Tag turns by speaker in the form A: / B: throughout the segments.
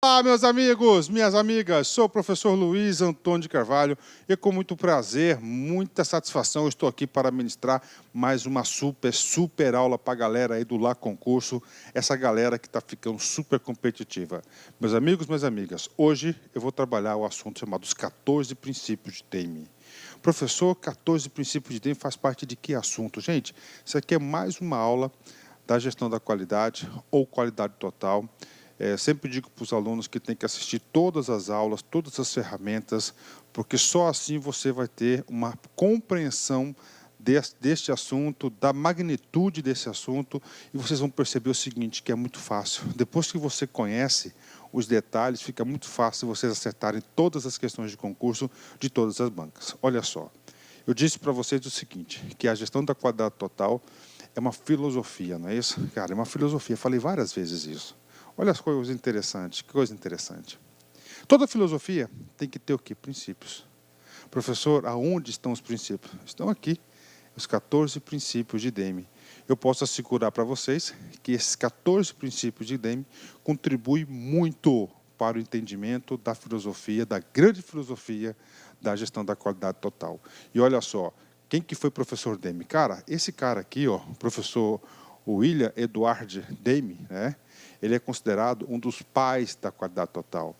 A: Olá, meus amigos, minhas amigas, sou o professor Luiz Antônio de Carvalho e com muito prazer, muita satisfação, eu estou aqui para ministrar mais uma super aula para a galera aí do Lá Concurso, essa galera que está ficando super competitiva. Meus amigos, minhas amigas, hoje eu vou trabalhar o assunto chamado os 14 princípios de TEIME. Professor, 14 princípios de TEIME faz parte de que assunto? Gente, isso aqui é mais uma aula da gestão da qualidade ou qualidade total. Sempre digo para os alunos que tem que assistir todas as aulas, todas as ferramentas, porque só assim você vai ter uma compreensão deste assunto, da magnitude desse assunto, e vocês vão perceber o seguinte, que é muito fácil. Depois que você conhece os detalhes, fica muito fácil vocês acertarem todas as questões de concurso de todas as bancas. Olha só, eu disse para vocês o seguinte, que a gestão da qualidade total é uma filosofia, não é isso? Cara, é uma filosofia, eu falei várias vezes isso. Olha as coisas interessantes, que coisa interessante. Toda filosofia tem que ter o quê? Princípios. Professor, aonde estão os princípios? Estão aqui, os 14 princípios de Demme. Eu posso assegurar para vocês que esses 14 princípios de Demme contribuem muito para o entendimento da filosofia, da grande filosofia da gestão da qualidade total. E olha só, quem que foi professor Demme? Cara, esse cara aqui, ó, professor William Edward Demme, né? Ele é considerado um dos pais da qualidade total.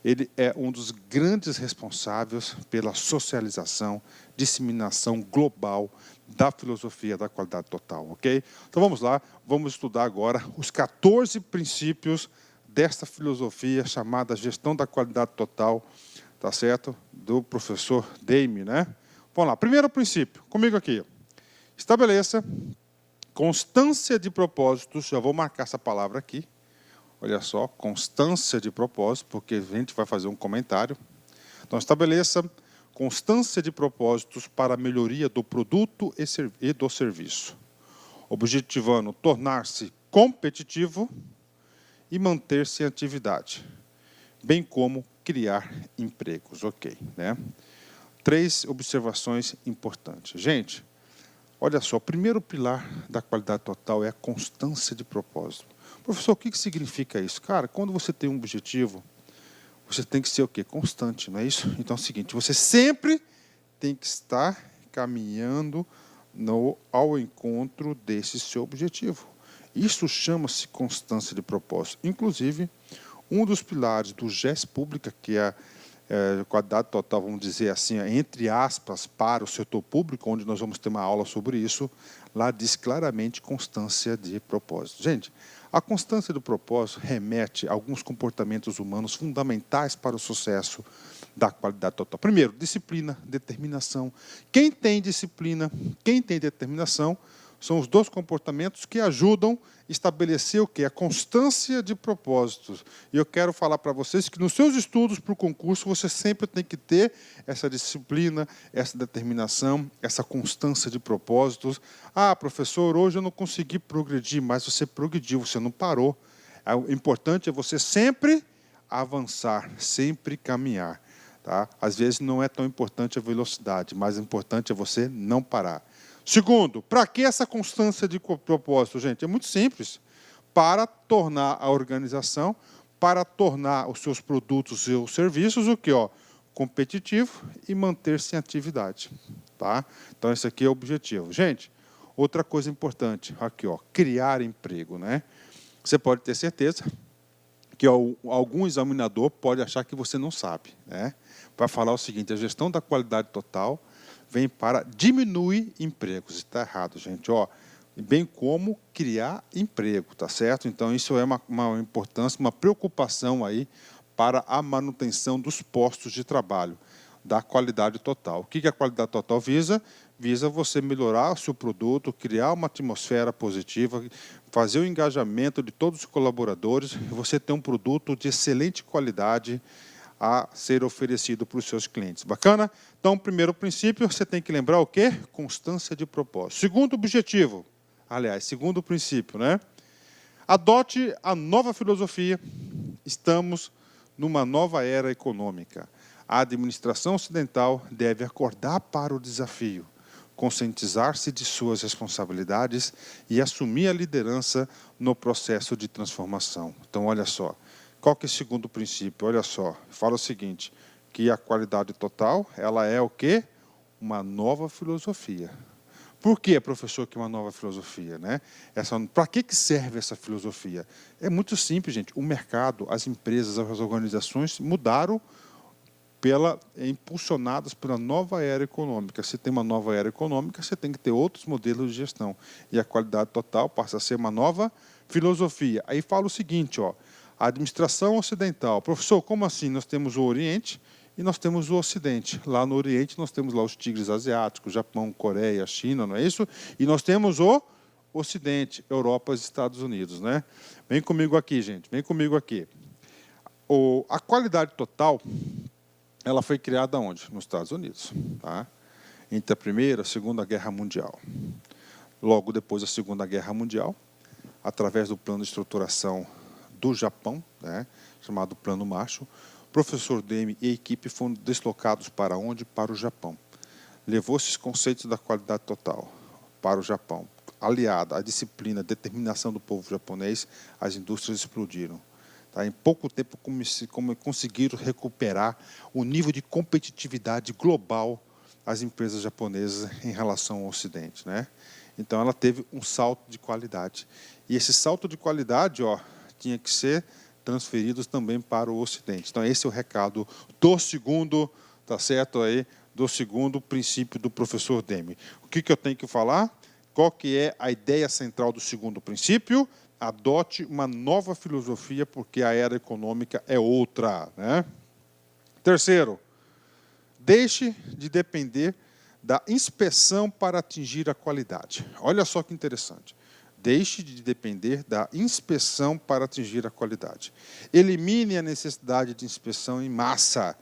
A: Ele é um dos grandes responsáveis pela socialização, disseminação global da filosofia da qualidade total, ok? Então vamos lá, vamos estudar agora os 14 princípios desta filosofia chamada gestão da qualidade total, tá certo? Do professor Demme, né? Vamos lá, primeiro princípio, comigo aqui. Estabeleça constância de propósitos, já vou marcar essa palavra aqui. Olha só, constância de propósito, porque a gente vai fazer um comentário. Então, estabeleça constância de propósitos para a melhoria do produto e do serviço, objetivando tornar-se competitivo e manter-se em atividade, bem como criar empregos, ok, né? 3 observações importantes. Gente, olha só, o primeiro pilar da qualidade total é a constância de propósito. Professor, o que significa isso? Cara, quando você tem um objetivo, você tem que ser o quê? Constante, não é isso? Então é o seguinte, você sempre tem que estar caminhando ao encontro desse seu objetivo. Isso chama-se constância de propósito. Inclusive, um dos pilares do GES Pública, que é a qualidade total, vamos dizer assim, entre aspas, para o setor público, onde nós vamos ter uma aula sobre isso, lá diz claramente constância de propósito. Gente, a constância do propósito remete a alguns comportamentos humanos fundamentais para o sucesso da qualidade total. Primeiro, disciplina, determinação. Quem tem disciplina, quem tem determinação, são os 2 comportamentos que ajudam a estabelecer o quê? A constância de propósitos. E eu quero falar para vocês que nos seus estudos para o concurso, você sempre tem que ter essa disciplina, essa determinação, essa constância de propósitos. Ah, professor, hoje eu não consegui progredir, mas você progrediu, você não parou. O importante é você sempre avançar, sempre caminhar. Tá? Às vezes não é tão importante a velocidade, mas o importante é você não parar. Segundo, para que essa constância de propósito, gente? É muito simples. Para tornar a organização, para tornar os seus produtos e os serviços o quê? Competitivo e manter-se em atividade. Tá? Então, esse aqui é o objetivo. Gente, outra coisa importante, aqui, criar emprego. Né? Você pode ter certeza que algum examinador pode achar que você não sabe. Né? Para falar o seguinte, a gestão da qualidade total vem para diminuir empregos. Está errado, gente. Bem como criar emprego, tá certo? Então, isso é uma importância, uma preocupação aí para a manutenção dos postos de trabalho, da qualidade total. O que a qualidade total visa? Visa você melhorar o seu produto, criar uma atmosfera positiva, fazer o engajamento de todos os colaboradores, e você ter um produto de excelente qualidade a ser oferecido para os seus clientes. Bacana? Então, primeiro princípio, você tem que lembrar o quê? Constância de propósito. Segundo objetivo, segundo princípio, né? Adote a nova filosofia. Estamos numa nova era econômica. A administração ocidental deve acordar para o desafio, conscientizar-se de suas responsabilidades e assumir a liderança no processo de transformação. Então, olha só, Qual que é o segundo princípio? Olha só, fala o seguinte, que a qualidade total, ela é o quê? Uma nova filosofia. Por que, professor, que é uma nova filosofia, né? Para que serve essa filosofia? É muito simples, gente. O mercado, as empresas, as organizações mudaram impulsionadas pela nova era econômica. Se tem uma nova era econômica, você tem que ter outros modelos de gestão. E a qualidade total passa a ser uma nova filosofia. Aí fala o seguinte, ó, a administração ocidental. Professor, como assim? Nós temos o Oriente e nós temos o Ocidente. Lá no Oriente nós temos lá os tigres asiáticos, Japão, Coreia, China, não é isso? E nós temos o Ocidente, Europa e Estados Unidos, né? Vem comigo aqui, gente, vem comigo aqui. A qualidade total, ela foi criada onde? Nos Estados Unidos, tá? Entre a Primeira e a Segunda Guerra Mundial. Logo depois da Segunda Guerra Mundial, através do plano de estruturação do Japão, né, chamado Plano Marshall, o professor Demme e a equipe foram deslocados para onde? Para o Japão. Levou esses conceitos da qualidade total para o Japão. Aliado à disciplina, à determinação do povo japonês, as indústrias explodiram. Tá? Em pouco tempo conseguiram recuperar o nível de competitividade global das empresas japonesas em relação ao Ocidente, né? Então ela teve um salto de qualidade. E esse salto de qualidade, ó, tinha que ser transferido também para o Ocidente. Então esse é o recado do segundo, tá certo aí, do segundo princípio do professor Demme. O que eu tenho que falar? Qual que é a ideia central do segundo princípio? Adote uma nova filosofia, porque a era econômica é outra, né? Terceiro, deixe de depender da inspeção para atingir a qualidade. Olha só que interessante. Deixe de depender da inspeção para atingir a qualidade. Elimine a necessidade de inspeção em massa,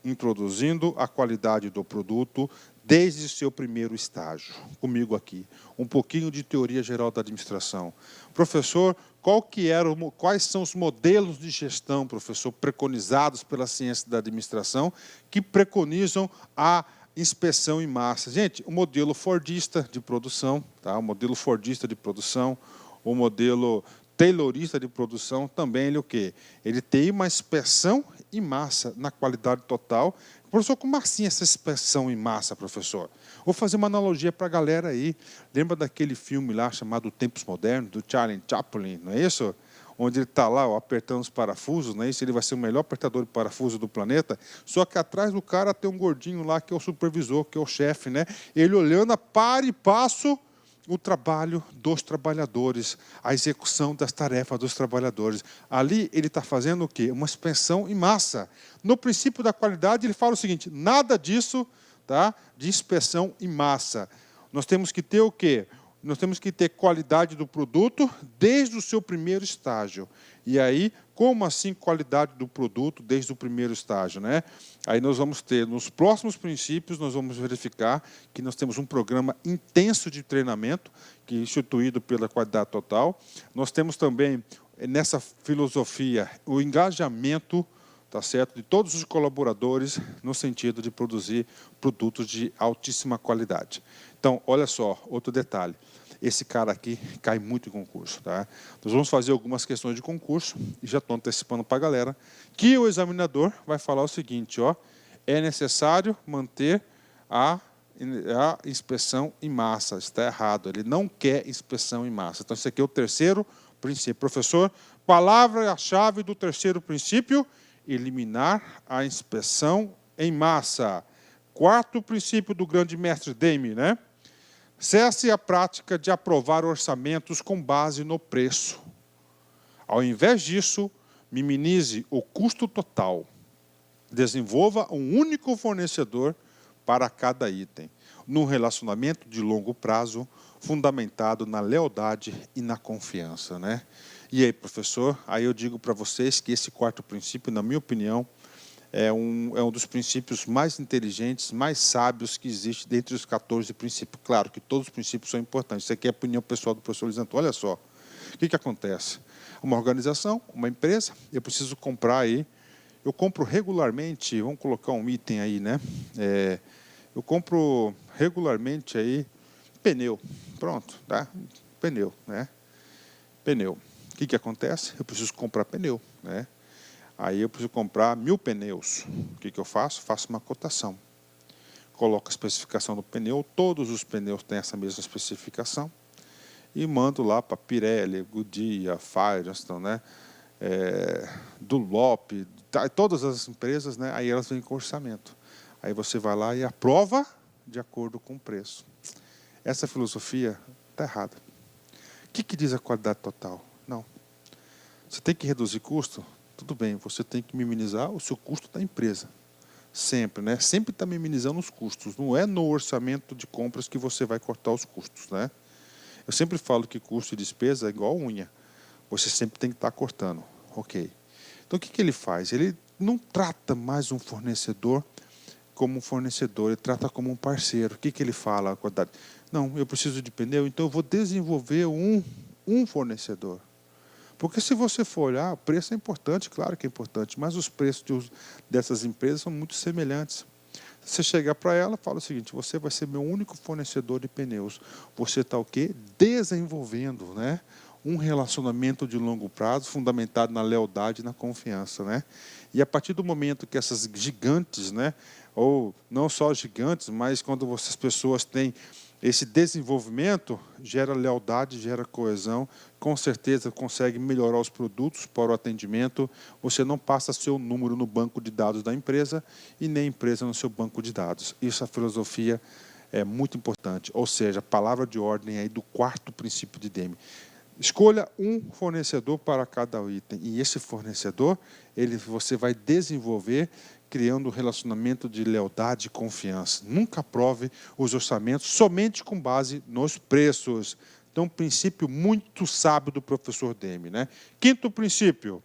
A: introduzindo a qualidade do produto desde o seu primeiro estágio. Comigo aqui, um pouquinho de teoria geral da administração. Professor, quais são os modelos de gestão, professor, preconizados pela ciência da administração, que preconizam a inspeção em massa? Gente, o modelo fordista de produção, tá? O modelo fordista de produção, o modelo taylorista de produção, também ele o quê? Ele tem uma inspeção em massa na qualidade total. Professor, como assim essa inspeção em massa, professor? Vou fazer uma analogia para a galera aí. Lembra daquele filme lá chamado Tempos Modernos, do Charlie Chaplin, não é isso? Onde ele está lá, ó, apertando os parafusos, não é isso? Ele vai ser o melhor apertador de parafuso do planeta. Só que atrás do cara tem um gordinho lá, que é o supervisor, que é o chefe, né? Ele olhando a par e passo o trabalho dos trabalhadores, a execução das tarefas dos trabalhadores. Ali ele está fazendo o quê? Uma inspeção em massa. No princípio da qualidade, ele fala o seguinte, nada disso, tá, de inspeção em massa. Nós temos que ter o quê? Nós temos que ter qualidade do produto desde o seu primeiro estágio. E aí, como assim qualidade do produto desde o primeiro estágio, né? Aí nós vamos ter, nos próximos princípios, nós vamos verificar que nós temos um programa intenso de treinamento, que é instituído pela Qualidade Total. Nós temos também, nessa filosofia, o engajamento, tá certo, de todos os colaboradores no sentido de produzir produtos de altíssima qualidade. Então, olha só, outro detalhe. Esse cara aqui cai muito em concurso, tá? Nós vamos fazer algumas questões de concurso, e já estou antecipando para a galera, que o examinador vai falar o seguinte, ó, é necessário manter a inspeção em massa. Está errado, ele não quer inspeção em massa. Então, esse aqui é o terceiro princípio. Professor, palavra-chave do terceiro princípio, eliminar a inspeção em massa. Quarto princípio do grande mestre Demme, né? Cesse a prática de aprovar orçamentos com base no preço. Ao invés disso, minimize o custo total. Desenvolva um único fornecedor para cada item, num relacionamento de longo prazo, fundamentado na lealdade e na confiança, né? E aí, professor, aí eu digo para vocês que esse quarto princípio, na minha opinião, é um dos princípios mais inteligentes, mais sábios que existe dentre os 14 princípios. Claro que todos os princípios são importantes. Isso aqui é a opinião pessoal do professor Luiz Antônio. Olha só, o que acontece? Uma organização, uma empresa, eu preciso comprar aí, eu compro regularmente, vamos colocar um item aí, né? Eu compro regularmente aí pneu, pronto, tá? Pneu, né? Pneu. O que acontece? Eu preciso comprar pneu, né? Aí eu preciso comprar 1000 pneus. O que eu faço? Faço uma cotação. Coloco a especificação do pneu, todos os pneus têm essa mesma especificação, e mando lá para Pirelli, Goodyear, Firestone, né? Dunlop, todas as empresas, né? Aí elas vêm com orçamento. Aí você vai lá e aprova de acordo com o preço. Essa filosofia está errada. O que diz a qualidade total? Não. Você tem que reduzir custo? Tudo bem, você tem que minimizar o seu custo da empresa. Sempre, né? Sempre está minimizando os custos. Não é no orçamento de compras que você vai cortar os custos, né? Eu sempre falo que custo e despesa é igual unha. Você sempre tem que estar cortando. Ok. Então, o que ele faz? Ele não trata mais um fornecedor como um fornecedor, ele trata como um parceiro. O que ele fala? Não, eu preciso de pneu, então eu vou desenvolver um fornecedor. Porque se você for olhar, o preço é importante, claro que é importante, mas os preços dessas empresas são muito semelhantes. Você chegar para ela e fala o seguinte: você vai ser meu único fornecedor de pneus. Você está o quê? Desenvolvendo, né? Um relacionamento de longo prazo fundamentado na lealdade e na confiança, né? E a partir do momento que essas gigantes, né? Ou não só gigantes, mas quando as pessoas têm esse desenvolvimento, gera lealdade, gera coesão, com certeza consegue melhorar os produtos para o atendimento, você não passa seu número no banco de dados da empresa e nem a empresa no seu banco de dados. Isso, a filosofia é muito importante, ou seja, a palavra de ordem aí do quarto princípio de Demme. Escolha um fornecedor para cada item, e esse fornecedor você vai desenvolver criando um relacionamento de lealdade e confiança. Nunca aprove os orçamentos somente com base nos preços. Então, um princípio muito sábio do professor Demme, né? Quinto princípio: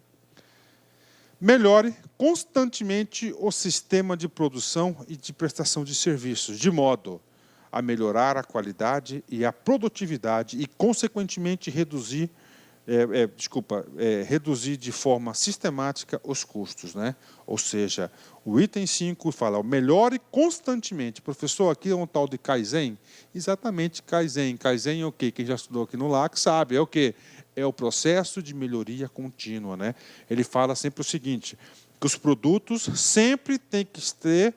A: melhore constantemente o sistema de produção e de prestação de serviços, de modo a melhorar a qualidade e a produtividade e, consequentemente, reduzir de forma sistemática os custos, né? Ou seja, o item 5 fala, melhore constantemente. Professor, aqui é um tal de Kaizen? Exatamente, Kaizen. Kaizen é o quê? Quem já estudou aqui no LAC sabe, é o quê? É o processo de melhoria contínua, né? Ele fala sempre o seguinte, que os produtos sempre têm que ter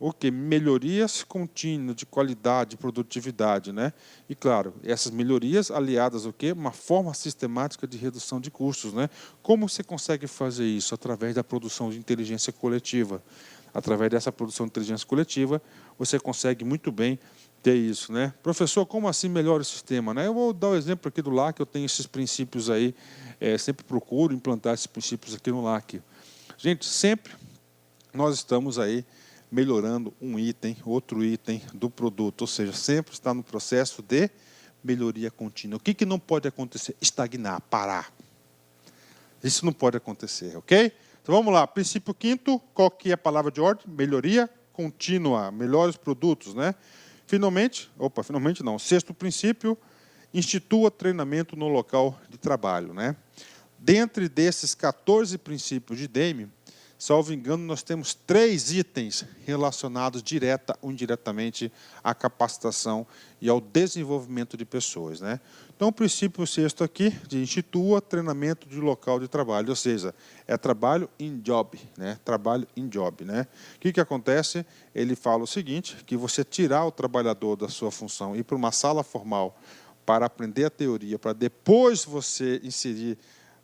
A: o quê? Melhorias contínuas de qualidade, de produtividade, né? E claro, essas melhorias aliadas ao quê? Uma forma sistemática de redução de custos, né? Como você consegue fazer isso? Através da produção de inteligência coletiva. Através dessa produção de inteligência coletiva, você consegue muito bem ter isso, né? Professor, como assim melhora o sistema, né? Eu vou dar o exemplo aqui do LAC, eu tenho esses princípios aí, sempre procuro implantar esses princípios aqui no LAC. Gente, sempre nós estamos aí melhorando um item, outro item do produto, ou seja, sempre está no processo de melhoria contínua. O que não pode acontecer? Estagnar, parar. Isso não pode acontecer, ok? Então vamos lá, princípio quinto, qual que é a palavra de ordem? Melhoria contínua, melhores produtos, né? Finalmente não, sexto princípio, institua treinamento no local de trabalho, né? Dentre desses 14 princípios de Demme, salvo engano, nós temos 3 itens relacionados direta ou indiretamente à capacitação e ao desenvolvimento de pessoas, né? Então, o princípio sexto aqui, de institua treinamento de local de trabalho, ou seja, é trabalho in job, né? Trabalho in job, né? O que acontece? Ele fala o seguinte, que você tirar o trabalhador da sua função e ir para uma sala formal para aprender a teoria, para depois você inserir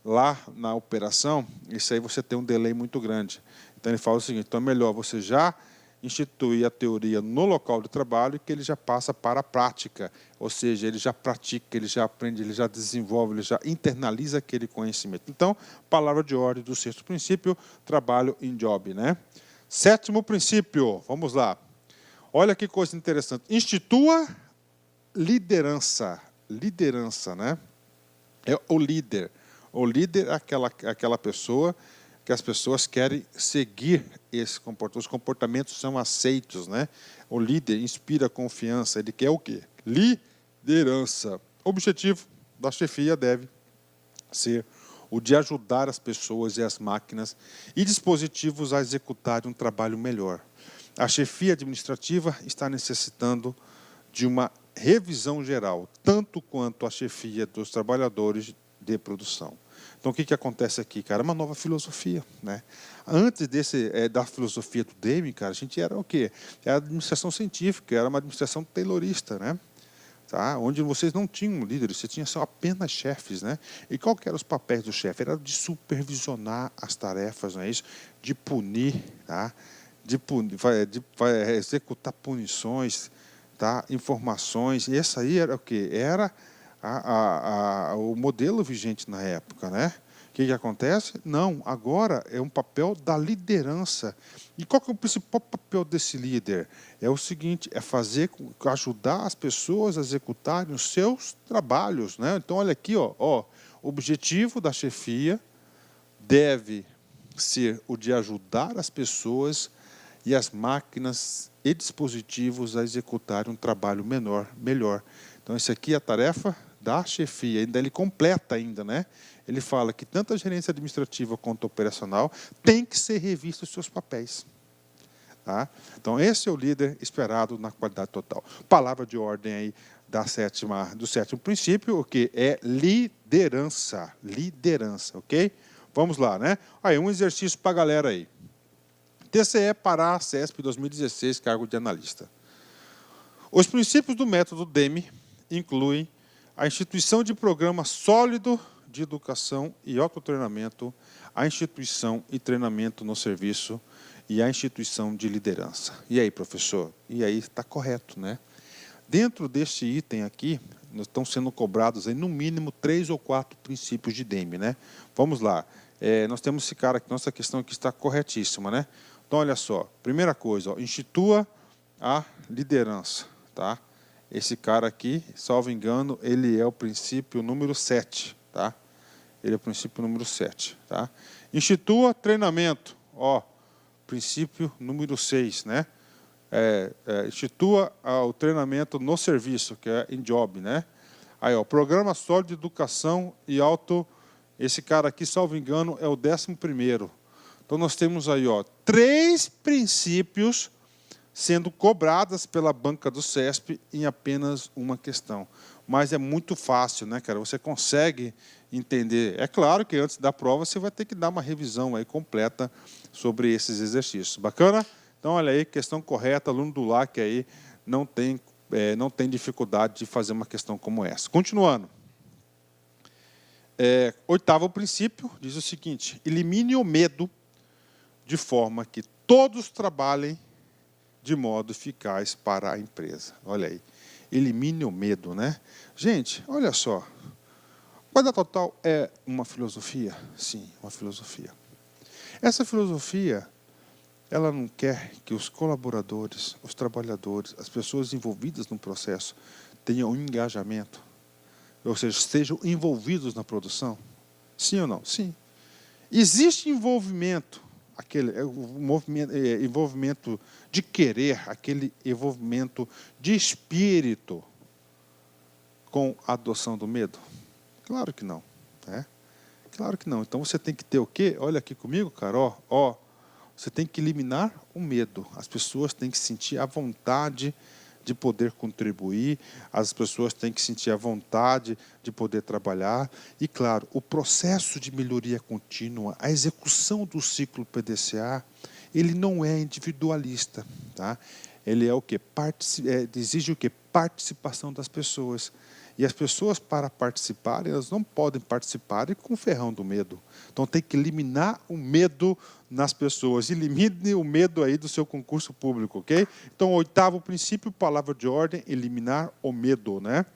A: lá na operação, isso aí você tem um delay muito grande. Então ele fala o seguinte, então é melhor você já instituir a teoria no local de trabalho que ele já passa para a prática, ou seja, ele já pratica, ele já aprende, ele já desenvolve, ele já internaliza aquele conhecimento. Então, palavra de ordem do sexto princípio, trabalho in job, né? Sétimo princípio, vamos lá. Olha que coisa interessante, institua liderança, né? É o líder. O líder é aquela pessoa que as pessoas querem seguir esse comportamento. Os comportamentos são aceitos, né? O líder inspira confiança. Ele quer o quê? Liderança. O objetivo da chefia deve ser o de ajudar as pessoas e as máquinas e dispositivos a executarem um trabalho melhor. A chefia administrativa está necessitando de uma revisão geral, tanto quanto a chefia dos trabalhadores de produção. Então, o que acontece aqui, cara? É uma nova filosofia, né? Antes da filosofia do Deming, cara, a gente era o quê? Era administração científica, era uma administração taylorista, né? Tá? Onde vocês não tinham líderes, você tinha só apenas chefes, né? E qual que eram os papéis do chefe? Era de supervisionar as tarefas, não é isso? De punir, tá? De executar punições, tá? Informações. E essa aí era o quê? Era o modelo vigente na época, né? O que acontece? Não, agora é um papel da liderança. E qual que é o principal papel desse líder? É o seguinte, é ajudar as pessoas a executarem os seus trabalhos, né? Então, olha aqui, ó, o objetivo da chefia deve ser o de ajudar as pessoas e as máquinas e dispositivos a executarem um trabalho melhor. Então, essa aqui é a tarefa da chefia. Ainda ele completa ainda, né? Ele fala que tanto a gerência administrativa quanto a operacional tem que ser revisto os seus papéis. Tá? Então, esse é o líder esperado na qualidade total. Palavra de ordem aí do sétimo princípio, o que é liderança. Liderança, ok? Vamos lá, né? Aí, um exercício para a galera aí. TCE Pará, CESP 2016, cargo de analista. Os princípios do método DEME incluem a instituição de programa sólido de educação e autotreinamento, a instituição e treinamento no serviço e a instituição de liderança. E aí, professor? E aí está correto, né? Dentro deste item aqui, estão sendo cobrados aí, no mínimo 3 ou 4 princípios de DEME, né? Vamos lá. Nós temos esse cara aqui, nossa questão aqui está corretíssima, né? Então, olha só. Primeira coisa, ó, institua a liderança, tá? Esse cara aqui, salvo engano, ele é o princípio número 7, tá? Ele é o princípio número 7, tá? Institua treinamento, ó, princípio número 6, né? Institua o treinamento no serviço, que é em job, né? Aí, ó, programa sólido de educação e esse cara aqui, salvo engano, é o 11º. Então, nós temos aí, ó, 3 princípios sendo cobradas pela banca do CESP em apenas uma questão. Mas é muito fácil, né, cara? Você consegue entender. É claro que antes da prova você vai ter que dar uma revisão aí completa sobre esses exercícios. Bacana? Então, olha aí, questão correta, aluno do LAC aí não tem dificuldade de fazer uma questão como essa. Continuando. 8º princípio diz o seguinte: elimine o medo de forma que todos trabalhem de modo eficaz para a empresa. Olha aí, elimine o medo, né? Gente, olha só, qualidade total é uma filosofia? Sim, uma filosofia. Essa filosofia, ela não quer que os colaboradores, os trabalhadores, as pessoas envolvidas no processo tenham um engajamento, ou seja, estejam envolvidos na produção? Sim ou não? Sim. Existe envolvimento, envolvimento de querer, aquele envolvimento de espírito com a adoção do medo? Claro que não, né? Claro que não. Então você tem que ter o quê? Olha aqui comigo, cara, ó, você tem que eliminar o medo. As pessoas têm que sentir a vontade de poder contribuir, as pessoas têm que sentir a vontade de poder trabalhar. E, claro, o processo de melhoria contínua, a execução do ciclo PDCA, ele não é individualista, tá? Ele é o quê? Exige o quê? Participação das pessoas. E as pessoas, para participarem, elas não podem participar com o ferrão do medo. Então, tem que eliminar o medo nas pessoas. Elimine o medo aí do seu concurso público, ok? Então, 8º princípio, palavra de ordem, eliminar o medo, né?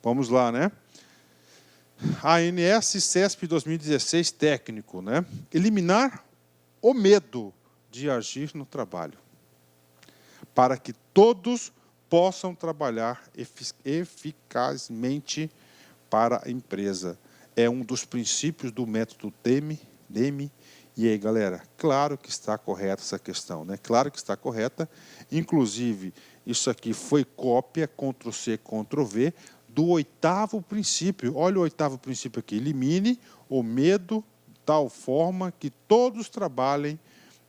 A: Vamos lá, né? ANS CESP 2016, técnico, né? Eliminar o medo de agir no trabalho, para que todos possam trabalhar eficazmente para a empresa. É um dos princípios do método DEME. E aí, galera, claro que está correta essa questão, né? Claro que está correta. Inclusive, isso aqui foi cópia, Ctrl+C, Ctrl+V, do 8º princípio. Olha o 8º princípio aqui. Elimine o medo de tal forma que todos trabalhem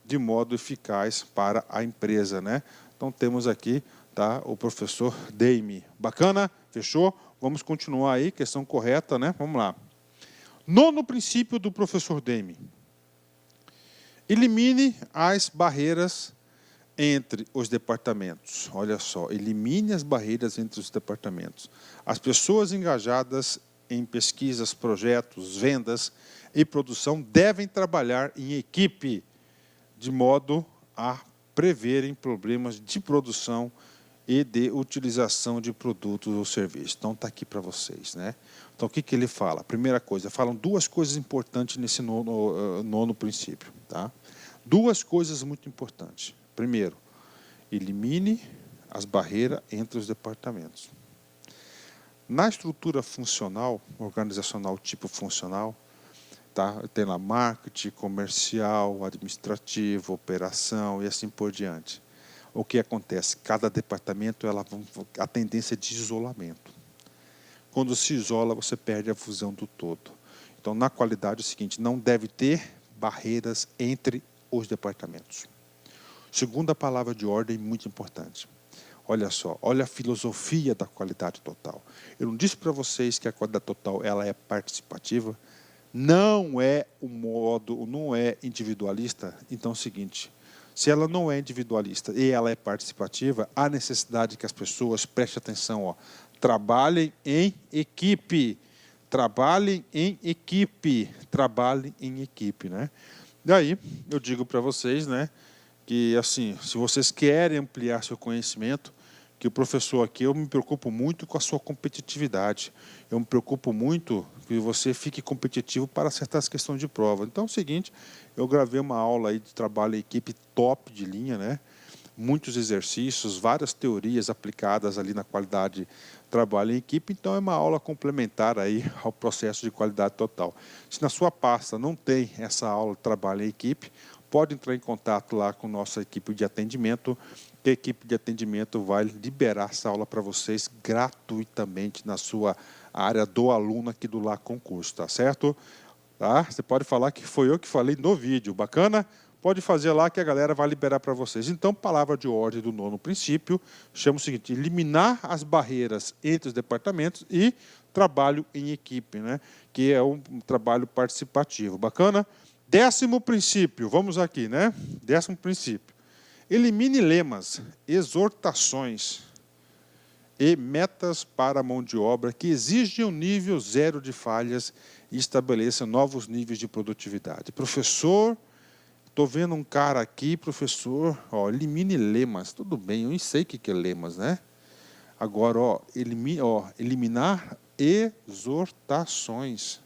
A: de modo eficaz para a empresa, né? Então, temos aqui, tá, o professor Deming. Bacana? Fechou? Vamos continuar aí, questão correta, né? Vamos lá. Nono princípio do professor Demme. Elimine as barreiras entre os departamentos. Olha só, elimine as barreiras entre os departamentos. As pessoas engajadas em pesquisas, projetos, vendas e produção devem trabalhar em equipe, de modo a preverem problemas de produção e de utilização de produtos ou serviços. Então, está aqui para vocês, né? Então, o que ele fala? Primeira coisa, falam duas coisas importantes nesse nono princípio, tá? Duas coisas muito importantes. Primeiro, elimine as barreiras entre os departamentos. Na estrutura funcional, organizacional tipo funcional, tá? Tem lá marketing, comercial, administrativo, operação e assim por diante. O que acontece? Cada departamento a tendência de isolamento. Quando se isola, você perde a visão do todo. Então, na qualidade é o seguinte, não deve ter barreiras entre os departamentos. Segunda palavra de ordem, muito importante. Olha só, olha a filosofia da qualidade total. Eu não disse para vocês que a qualidade total ela é participativa? Não é não é individualista? Então é o seguinte, se ela não é individualista e ela é participativa, há necessidade que as pessoas prestem atenção, ó, trabalhem em equipe, trabalhem em equipe, trabalhem em equipe, né? Daí eu digo para vocês, né, que assim, se vocês querem ampliar seu conhecimento, que o professor aqui, eu me preocupo muito com a sua competitividade. Eu me preocupo muito que você fique competitivo para certas questões de prova. Então é o seguinte, eu gravei uma aula aí de trabalho em equipe top de linha, né? Muitos exercícios, várias teorias aplicadas ali na qualidade trabalho em equipe, então é uma aula complementar aí ao processo de qualidade total. Se na sua pasta não tem essa aula de trabalho em equipe, pode entrar em contato lá com nossa equipe de atendimento, que a equipe de atendimento vai liberar essa aula para vocês gratuitamente na sua área do aluno aqui do Lá Concurso, tá certo? Tá? Você pode falar que foi eu que falei no vídeo, bacana? Pode fazer lá que a galera vai liberar para vocês. Então, palavra de ordem do nono princípio, chama o seguinte, eliminar as barreiras entre os departamentos e trabalho em equipe, né? Que é um trabalho participativo, bacana? Décimo princípio, vamos aqui, né? Décimo princípio. Elimine lemas, exortações e metas para a mão de obra que exigem um nível zero de falhas e estabeleça novos níveis de produtividade. Professor, estou vendo um cara aqui, professor, ó, elimine lemas. Tudo bem, eu nem sei o que é lemas, né? Agora, ó, eliminar exortações.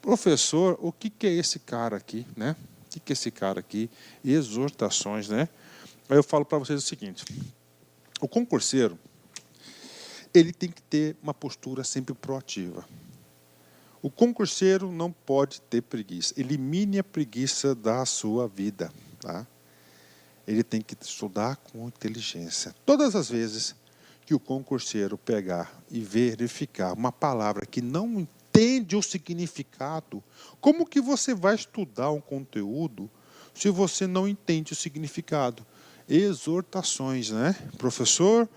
A: Professor, o que é esse cara aqui, né? O que é esse cara aqui? Exortações, né? Aí eu falo para vocês o seguinte, o concurseiro, ele tem que ter uma postura sempre proativa. O concurseiro não pode ter preguiça. Elimine a preguiça da sua vida, tá? Ele tem que estudar com inteligência. Todas as vezes que o concurseiro pegar e verificar uma palavra que não entende o significado, como que você vai estudar um conteúdo se você não entende o significado? Exortações, né? Professor,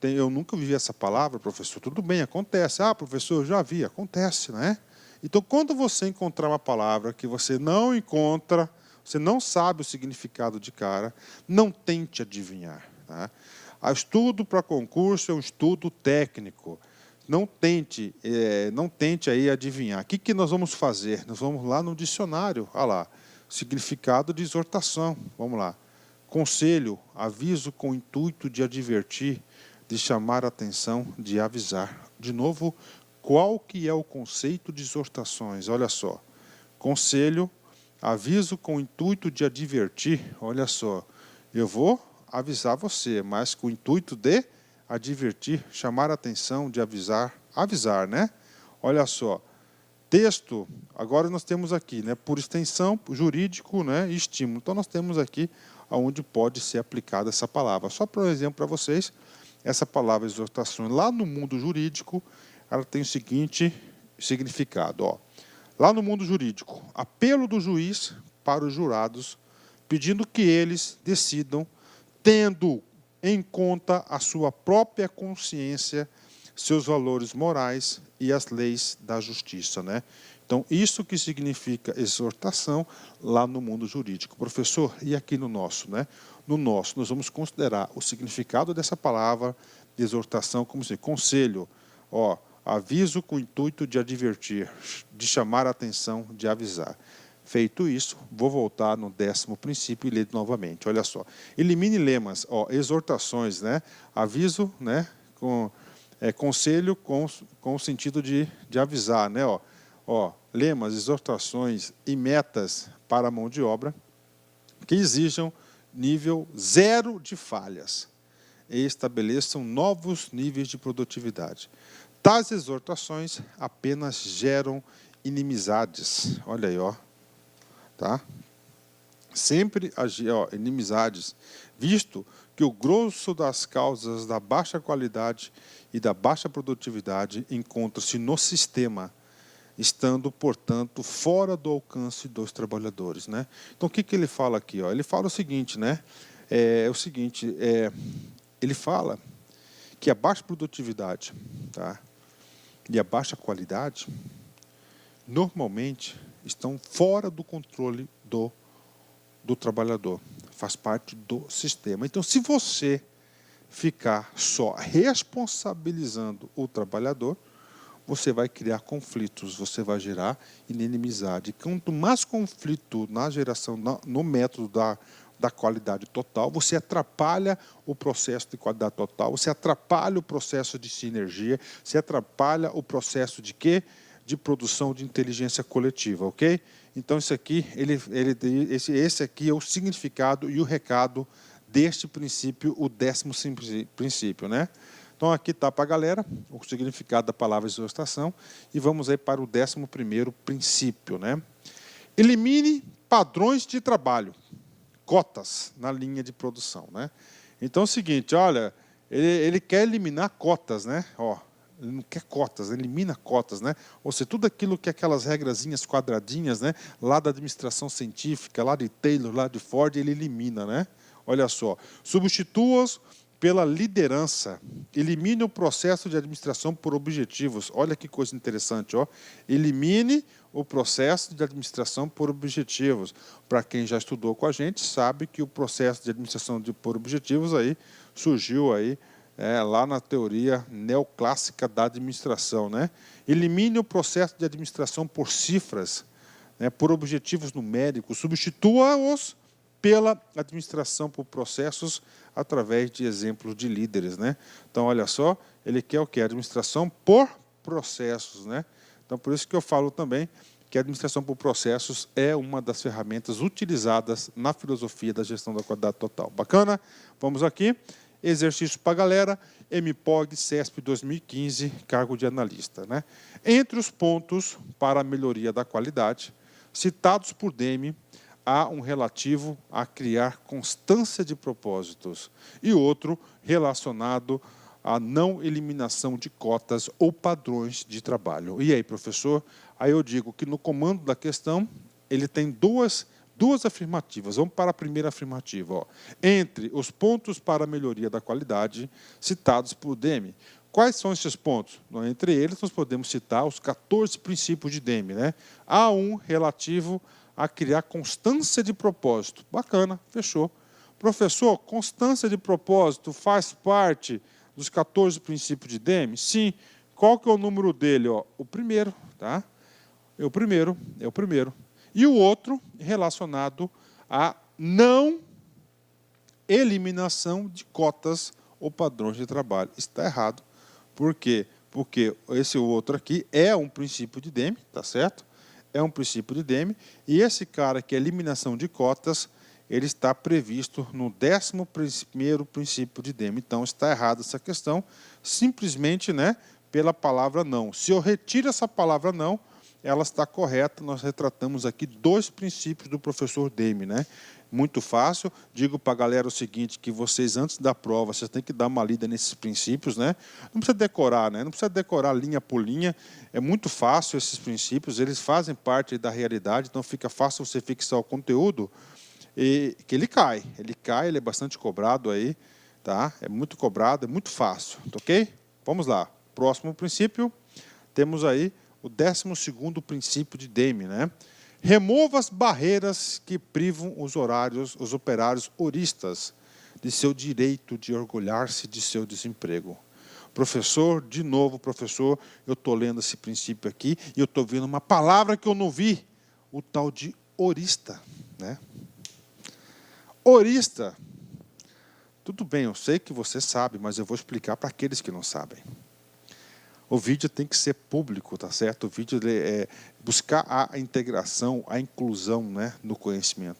A: eu nunca vivi essa palavra, professor. Tudo bem, acontece. Ah, professor, eu já vi, acontece, né? Então, quando você encontrar uma palavra que você não encontra, você não sabe o significado de cara, não tente adivinhar, tá? O estudo para concurso é um estudo técnico. Não tente aí adivinhar. O que nós vamos fazer? Nós vamos lá no dicionário, olha lá, significado de exortação, vamos lá. Conselho, aviso com o intuito de advertir, de chamar a atenção, de avisar. De novo, qual que é o conceito de exortações? Olha só, conselho, aviso com o intuito de advertir, olha só, eu vou avisar você, mas com o intuito de advertir, chamar a atenção, de avisar, né? Olha só, texto, agora nós temos aqui, né, por extensão, jurídico, né, e estímulo. Então nós temos aqui onde pode ser aplicada essa palavra. Só por exemplo para vocês, essa palavra exortação, lá no mundo jurídico, ela tem o seguinte significado, ó. Lá no mundo jurídico, apelo do juiz para os jurados, pedindo que eles decidam, tendo em conta a sua própria consciência, seus valores morais e as leis da justiça, né? Então, isso que significa exortação lá no mundo jurídico. Professor, e aqui no nosso, né? No nosso, nós vamos considerar o significado dessa palavra de exortação como se conselho, ó, aviso com o intuito de advertir, de chamar a atenção, de avisar. Feito isso, vou voltar no 10º princípio e ler novamente. Olha só. Elimine lemas, ó, exortações, né? Aviso, né? Conselho com o sentido de avisar, né? Ó, lemas, exortações e metas para a mão de obra que exijam nível 0 de falhas e estabeleçam novos níveis de produtividade. Tais exortações apenas geram inimizades. Olha aí, ó. Tá? Sempre inimizades, visto que o grosso das causas da baixa qualidade e da baixa produtividade encontra-se no sistema, estando, portanto, fora do alcance dos trabalhadores, né? Então, o que ele fala aqui? Ó? Ele fala o seguinte, né? Ele fala que a baixa produtividade, tá? E a baixa qualidade, normalmente, estão fora do controle do trabalhador. Faz parte do sistema. Então, se você ficar só responsabilizando o trabalhador, você vai criar conflitos, você vai gerar inimizade. Quanto mais conflito na geração, no método da qualidade total, você atrapalha o processo de qualidade total, você atrapalha o processo de sinergia, você atrapalha o processo de quê? De produção de inteligência coletiva, ok? Então, isso aqui, esse aqui é o significado e o recado deste princípio, o 10º princípio, né? Então, aqui está para a galera o significado da palavra exortação e vamos aí para o 11º princípio, né? Elimine padrões de trabalho, cotas na linha de produção, né? Então, é o seguinte, olha, ele quer eliminar cotas, né? Ó, ele não quer cotas, elimina cotas, né? Ou seja, tudo aquilo que aquelas regrazinhas quadradinhas, né? Lá da administração científica, lá de Taylor, lá de Ford, ele elimina, né? Olha só, substitua-os pela liderança, elimine o processo de administração por objetivos. Olha que coisa interessante, ó. Elimine o processo de administração por objetivos. Para quem já estudou com a gente, sabe que o processo de administração por objetivos aí surgiu aí lá na teoria neoclássica da administração, né? Elimine o processo de administração por cifras, né, por objetivos numéricos, substitua-os pela administração por processos através de exemplos de líderes, né? Então, olha só, ele quer o quê? Administração por processos, né? Então, por isso que eu falo também que a administração por processos é uma das ferramentas utilizadas na filosofia da gestão da qualidade total. Bacana? Vamos aqui. Exercício para a galera, MPOG CESP 2015, cargo de analista, né? Entre os pontos para a melhoria da qualidade, citados por Demme, há um relativo a criar constância de propósitos e outro relacionado à não eliminação de cotas ou padrões de trabalho. E aí, professor? Aí eu digo que no comando da questão, ele tem duas afirmativas. Vamos para a primeira afirmativa. Ó. Entre os pontos para a melhoria da qualidade citados por Demme. Quais são esses pontos? Entre eles, nós podemos citar os 14 princípios de Demme, né? Há um relativo a criar constância de propósito. Bacana, fechou. Professor, constância de propósito faz parte dos 14 princípios de Demme? Sim. Qual que é o número dele? Ó? O primeiro, tá? É o primeiro. E o outro relacionado à não eliminação de cotas ou padrões de trabalho. Está errado. Por quê? Porque esse outro aqui é um princípio de Demme, tá certo? É um princípio de Demme. E esse cara que é eliminação de cotas, ele está previsto no 11º princípio de Demme. Então, está errada essa questão, simplesmente, né, pela palavra não. Se eu retiro essa palavra não, ela está correta. Nós retratamos aqui 2 princípios do professor Demme, né? Muito fácil. Digo para a galera o seguinte, que vocês, antes da prova, vocês têm que dar uma lida nesses princípios, né? Não precisa decorar, né? Não precisa decorar linha por linha. É muito fácil esses princípios, eles fazem parte da realidade, então fica fácil você fixar o conteúdo e que ele cai, ele é bastante cobrado aí, tá? É muito cobrado, é muito fácil, ok? Vamos lá. Próximo princípio, temos aí o 12º princípio de Demme, né? Remova as barreiras que privam os operários horistas de seu direito de orgulhar-se de seu desemprego. Professor, de novo, professor, eu estou lendo esse princípio aqui e eu estou vendo uma palavra que eu não vi, o tal de horista, né? Horista. Tudo bem, eu sei que você sabe, mas eu vou explicar para aqueles que não sabem. O vídeo tem que ser público, tá certo? O vídeo é buscar a integração, a inclusão, né, no conhecimento.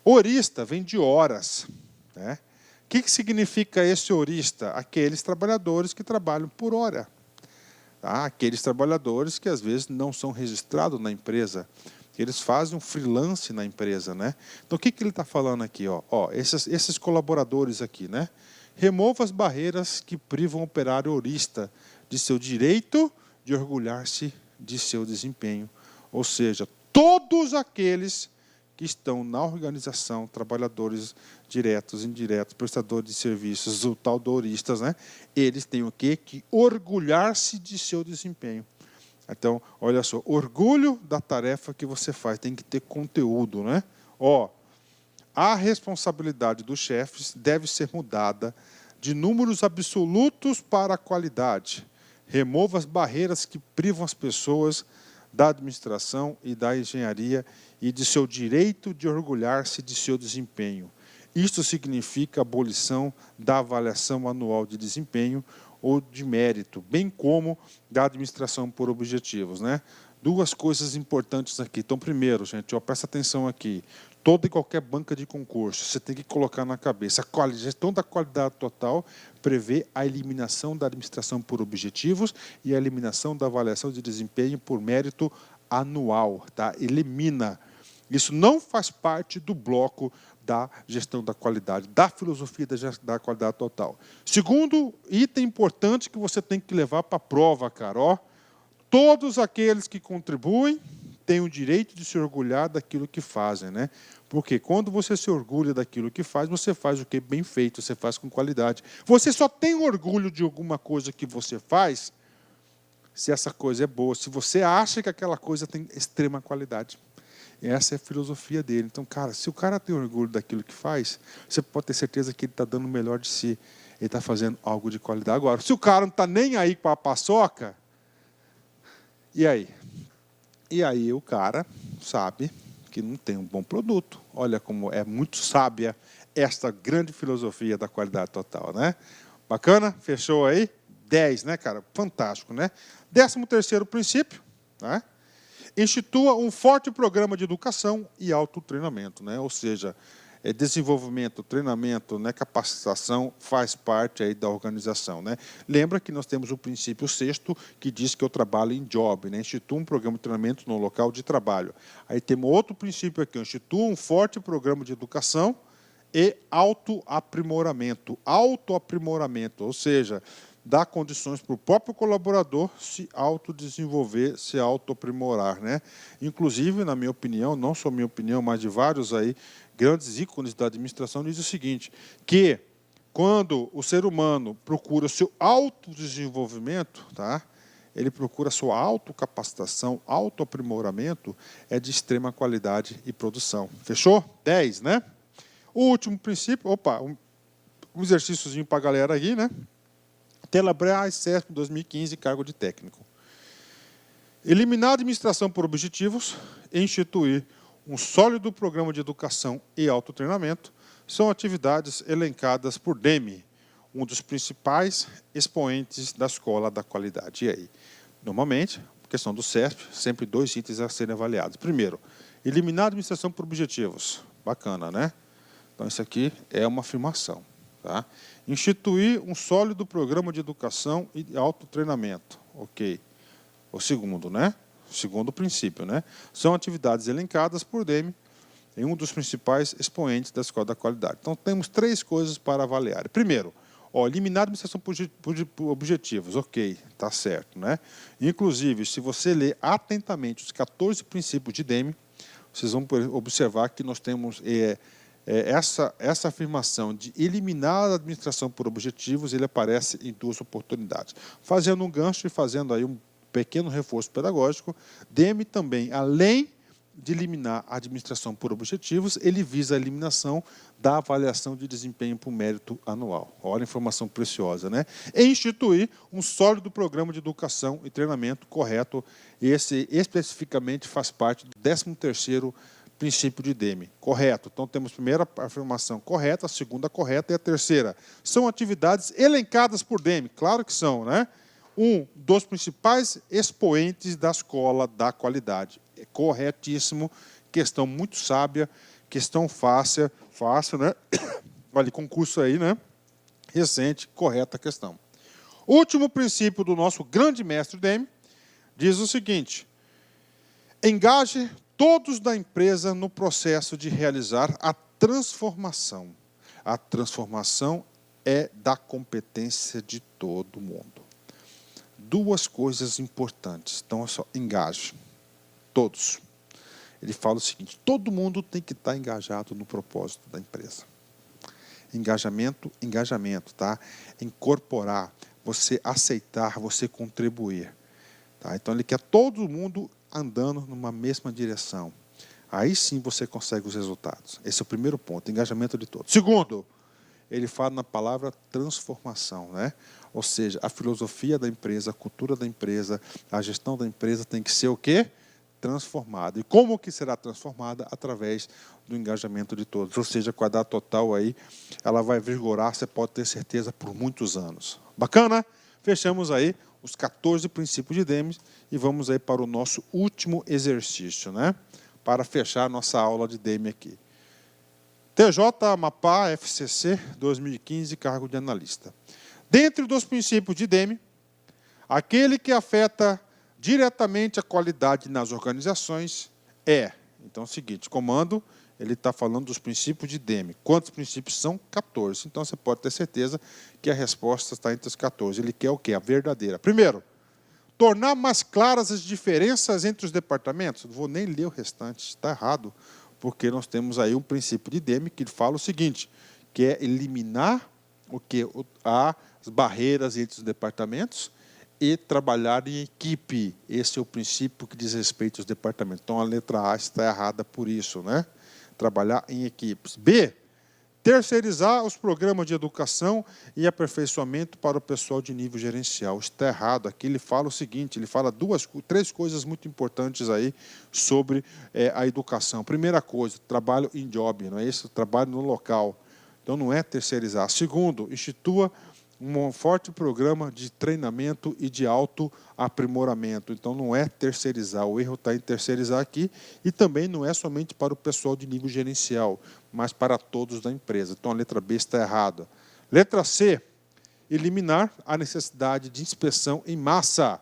A: Horista vem de horas, né? O que significa esse horista? Aqueles trabalhadores que trabalham por hora. Tá? Aqueles trabalhadores que às vezes não são registrados na empresa. Eles fazem um freelance na empresa, né? Então o que ele está falando aqui? Esses colaboradores aqui, né? Remova as barreiras que privam o operário horista de seu direito de orgulhar-se de seu desempenho. Ou seja, todos aqueles que estão na organização, trabalhadores diretos, indiretos, prestadores de serviços, o tal do horistas, né? Eles têm o quê? Que orgulhar-se de seu desempenho. Então, olha só, orgulho da tarefa que você faz, tem que ter conteúdo, né? A responsabilidade dos chefes deve ser mudada de números absolutos para a qualidade. Remova as barreiras que privam as pessoas da administração e da engenharia e de seu direito de orgulhar-se de seu desempenho. Isto significa a abolição da avaliação anual de desempenho ou de mérito, bem como da administração por objetivos, né? Duas coisas importantes aqui. Então, primeiro, gente, presta atenção aqui. Toda e qualquer banca de concurso, você tem que colocar na cabeça. A gestão da qualidade total prevê a eliminação da administração por objetivos e a eliminação da avaliação de desempenho por mérito anual. Tá? Elimina. Isso não faz parte do bloco da gestão da qualidade, da filosofia da qualidade total. Segundo item importante que você tem que levar para a prova, cara. Todos aqueles que contribuem têm o direito de se orgulhar daquilo que fazem, né? Porque quando você se orgulha daquilo que faz, você faz o que? Bem feito, você faz com qualidade. Você só tem orgulho de alguma coisa que você faz se essa coisa é boa, se você acha que aquela coisa tem extrema qualidade. Essa é a filosofia dele. Então, cara, se o cara tem orgulho daquilo que faz, você pode ter certeza que ele está dando o melhor de si. Ele está fazendo algo de qualidade. Agora, se o cara não está nem aí com a paçoca, e aí? E aí o cara sabe que não tem um bom produto. Olha como é muito sábia esta grande filosofia da qualidade total, né? Bacana? Fechou aí? 10, né, cara? Fantástico, né? 13º princípio, né? Institua um forte programa de educação e autotreinamento, né? Ou seja, desenvolvimento, treinamento, né, capacitação faz parte aí da organização, né? Lembra que nós temos o princípio 6º que diz que eu trabalho em job, né? Institua um programa de treinamento no local de trabalho. Aí temos outro princípio aqui, institua um forte programa de educação e autoaprimoramento. Autoaprimoramento, ou seja, dá condições para o próprio colaborador se autodesenvolver, se autoaprimorar, né? Inclusive, na minha opinião, não só minha opinião, mas de vários aí, grandes ícones da administração, diz o seguinte, que quando o ser humano procura o seu autodesenvolvimento, tá? Ele procura a sua autocapacitação, autoaprimoramento, é de extrema qualidade e produção. Fechou? 10, né? O último princípio, um exercíciozinho para a galera aí, né? Telebrás, CESP 2015, cargo de técnico. Eliminar a administração por objetivos e instituir um sólido programa de educação e autotreinamento são atividades elencadas por Demme, um dos principais expoentes da escola da qualidade. E aí? Normalmente, questão do CESP, sempre 2 itens a serem avaliados. Primeiro, eliminar a administração por objetivos. Bacana, né? Então, isso aqui é uma afirmação. Tá? Instituir um sólido programa de educação e autotreinamento. Ok. O segundo, né? Segundo princípio, né? São atividades elencadas por Demme em um dos principais expoentes da escola da qualidade. Então, temos 3 coisas para avaliar. Primeiro, eliminar a administração por objetivos. Ok, está certo, né? Inclusive, se você ler atentamente os 14 princípios de Demme, vocês vão observar que nós temos essa afirmação de eliminar a administração por objetivos, ele aparece em 2 oportunidades. Fazendo um gancho e fazendo aí pequeno reforço pedagógico, DEME também, além de eliminar a administração por objetivos, ele visa a eliminação da avaliação de desempenho por mérito anual. Olha a informação preciosa, né? E instituir um sólido programa de educação e treinamento correto. Esse especificamente faz parte do 13º princípio de DEME. Correto. Então, temos a primeira afirmação correta, a segunda correta e a terceira. São atividades elencadas por DEME. Claro que são, né? Um dos principais expoentes da escola da qualidade. É corretíssimo, questão muito sábia, questão fácil, né? Olha, concurso aí, né? Recente, correta a questão. Último princípio do nosso grande mestre DEME diz o seguinte: engaje todos da empresa no processo de realizar a transformação. A transformação é da competência de todo mundo. Duas coisas importantes. Então, é só, engaje. Todos. Ele fala o seguinte: todo mundo tem que estar engajado no propósito da empresa. Engajamento, tá? Incorporar, você aceitar, você contribuir. Tá? Então, ele quer todo mundo andando numa mesma direção. Aí sim você consegue os resultados. Esse é o primeiro ponto, engajamento de todos. Segundo, ele fala na palavra transformação, né? Ou seja, a filosofia da empresa, a cultura da empresa, a gestão da empresa tem que ser o quê? Transformada. E como que será transformada? Através do engajamento de todos. Ou seja, com a data total aí, ela vai vigorar, você pode ter certeza, por muitos anos. Bacana? Fechamos aí os 14 princípios de DEME e vamos aí para o nosso último exercício, né? Para fechar a nossa aula de DEME aqui. TJ Amapá FCC 2015, cargo de analista. Dentro dos princípios de DEME, aquele que afeta diretamente a qualidade nas organizações é... Então é o seguinte, comando, ele está falando dos princípios de DEME. Quantos princípios são? 14. Então você pode ter certeza que a resposta está entre os 14. Ele quer o quê? A verdadeira. Primeiro, tornar mais claras as diferenças entre os departamentos. Não vou nem ler o restante, está errado, porque nós temos aí um princípio de DEME que fala o seguinte, que é eliminar o que? As barreiras entre os departamentos e trabalhar em equipe. Esse é o princípio que diz respeito aos departamentos. Então, a letra A está errada por isso, né? Trabalhar em equipes. B, terceirizar os programas de educação e aperfeiçoamento para o pessoal de nível gerencial. Está errado. Aqui ele fala o seguinte, ele fala três coisas muito importantes aí sobre a educação. Primeira coisa, trabalho em job, não é isso? Trabalho no local. Então, não é terceirizar. Segundo, institua um forte programa de treinamento e de autoaprimoramento. Então, não é terceirizar. O erro está em terceirizar aqui e também não é somente para o pessoal de nível gerencial, mas para todos da empresa. Então, a letra B está errada. Letra C, eliminar a necessidade de inspeção em massa,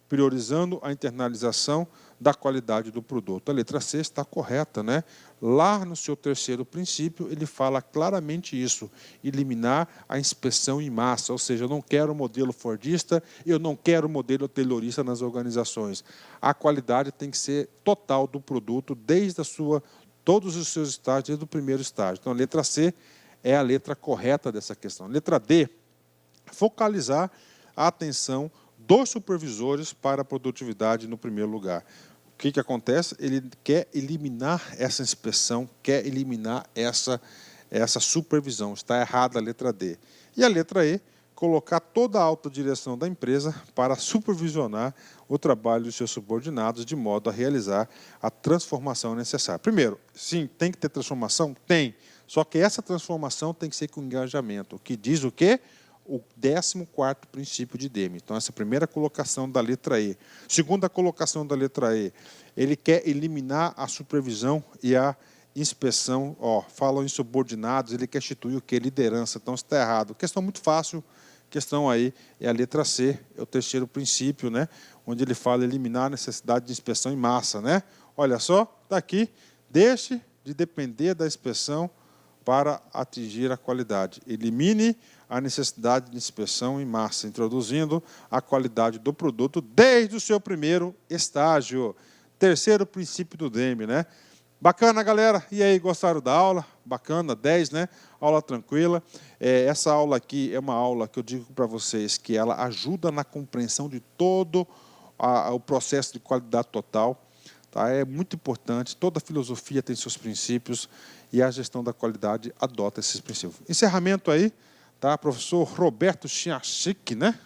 A: priorizando a internalização da qualidade do produto. A letra C está correta, né? Lá no seu terceiro princípio, ele fala claramente isso, eliminar a inspeção em massa, ou seja, eu não quero o modelo fordista, eu não quero o modelo taylorista nas organizações. A qualidade tem que ser total do produto, desde todos os seus estágios, desde o primeiro estágio. Então, a letra C é a letra correta dessa questão. Letra D, focalizar a atenção dos supervisores para a produtividade no primeiro lugar. O que acontece? Ele quer eliminar essa inspeção, quer eliminar essa supervisão. Está errada a letra D. E a letra E, colocar toda a alta direção da empresa para supervisionar o trabalho dos seus subordinados de modo a realizar a transformação necessária. Primeiro, sim, tem que ter transformação? Tem. Só que essa transformação tem que ser com engajamento. Que diz o quê? O 14º princípio de DEME. Então, essa é a primeira colocação da letra E. Segunda colocação da letra E, ele quer eliminar a supervisão e a inspeção. Falam em subordinados, ele quer instituir o quê? Liderança. Então, está errado. Questão muito fácil, questão aí é a letra C, é o terceiro princípio, né? Onde ele fala eliminar a necessidade de inspeção em massa, né? Olha só, está aqui, deixe de depender da inspeção para atingir a qualidade. Elimine a necessidade de inspeção em massa, introduzindo a qualidade do produto desde o seu primeiro estágio. Terceiro princípio do DEME, né? Bacana, galera? E aí, gostaram da aula? Bacana, 10, né? Aula tranquila. Essa aula aqui é uma aula que eu digo para vocês que ela ajuda na compreensão de todo o processo de qualidade total. Tá? É muito importante, toda filosofia tem seus princípios e a gestão da qualidade adota esses princípios. Encerramento aí, tá? Professor Roberto Chiachik, né?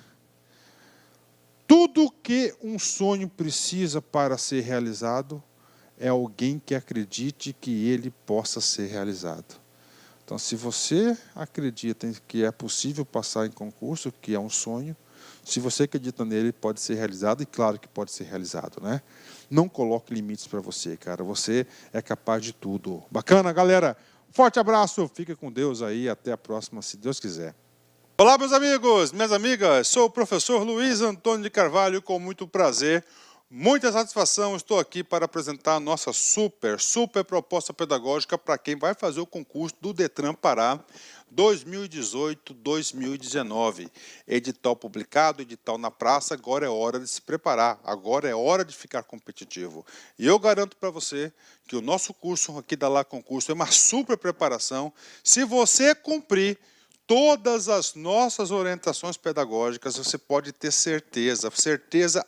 A: Tudo que um sonho precisa para ser realizado é alguém que acredite que ele possa ser realizado. Então, se você acredita que é possível passar em concurso, que é um sonho, se você acredita nele, pode ser realizado, e claro que pode ser realizado, né? Não coloque limites para você, cara. Você é capaz de tudo. Bacana, galera? Forte abraço, fica com Deus aí, até a próxima, se Deus quiser. Olá, meus amigos, minhas amigas, sou o professor Luiz Antônio de Carvalho, com muito prazer, muita satisfação, estou aqui para apresentar a nossa super proposta pedagógica para quem vai fazer o concurso do Detran Pará 2018-2019. Edital publicado, edital na praça, agora é hora de se preparar, agora é hora de ficar competitivo. E eu garanto para você que o nosso curso aqui da Lá Concurso é uma super preparação. Se você cumprir todas as nossas orientações pedagógicas, você pode ter certeza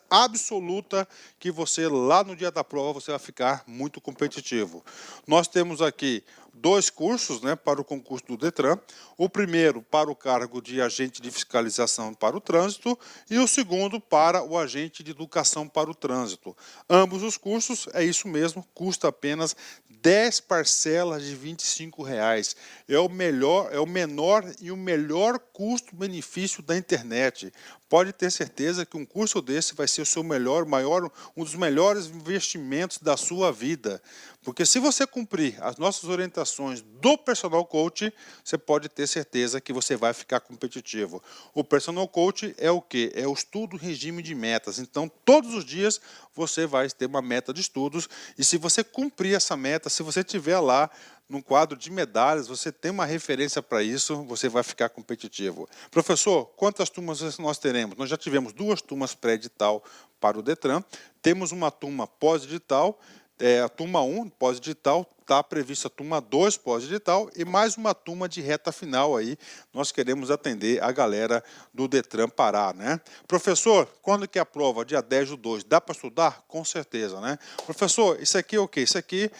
A: absoluta que você, lá no dia da prova, você vai ficar muito competitivo. Nós temos aqui 2 cursos, né, para o concurso do Detran. O primeiro para o cargo de agente de fiscalização para o trânsito e o segundo para o agente de educação para o trânsito. Ambos os cursos, é isso mesmo, custa apenas 10 parcelas de R$ 25. É o menor e o melhor custo-benefício da internet. Pode ter certeza que um curso desse vai ser o seu um dos melhores investimentos da sua vida. Porque se você cumprir as nossas orientações do Personal Coach, você pode ter certeza que você vai ficar competitivo. O Personal Coach é o quê? É o estudo regime de metas. Então, todos os dias você vai ter uma meta de estudos e se você cumprir essa meta, se você tiver lá num quadro de medalhas, você tem uma referência para isso, você vai ficar competitivo. Professor, quantas turmas nós teremos? Nós já tivemos 2 turmas pré-edital para o Detran, temos uma turma pós-edital, a turma 1, pós-edital, está prevista a turma 2, pós-edital, e mais uma turma de reta final aí. Nós queremos atender a galera do Detran Pará, né? Professor, quando que é a prova? Dia 10/2. Dá para estudar? Com certeza, né? Professor, isso aqui é o quê? Isso aqui,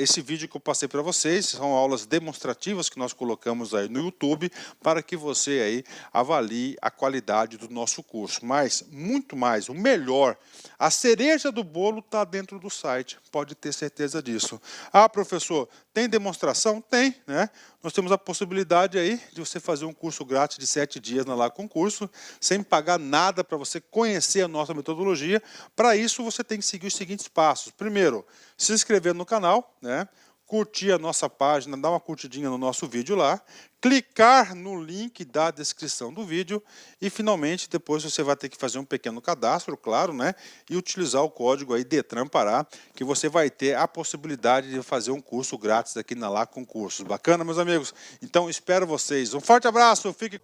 A: esse vídeo que eu passei para vocês, são aulas demonstrativas que nós colocamos aí no YouTube, para que você aí avalie a qualidade do nosso curso. Mas, muito mais, o melhor, a cereja do bolo está dentro do site, pode ter certeza disso. Ah, professor, tem demonstração? Tem, né? Nós temos a possibilidade aí de você fazer um curso grátis de 7 dias na Lá Concurso, sem pagar nada para você conhecer a nossa metodologia. Para isso, você tem que seguir os seguintes passos. Primeiro, se inscrever no canal, né? Curtir a nossa página, dar uma curtidinha no nosso vídeo lá, clicar no link da descrição do vídeo e, finalmente, depois você vai ter que fazer um pequeno cadastro, claro, né? E utilizar o código aí Detran Pará, que você vai ter a possibilidade de fazer um curso grátis aqui na Lá Concursos. Bacana, meus amigos? Então, espero vocês. Um forte abraço, fique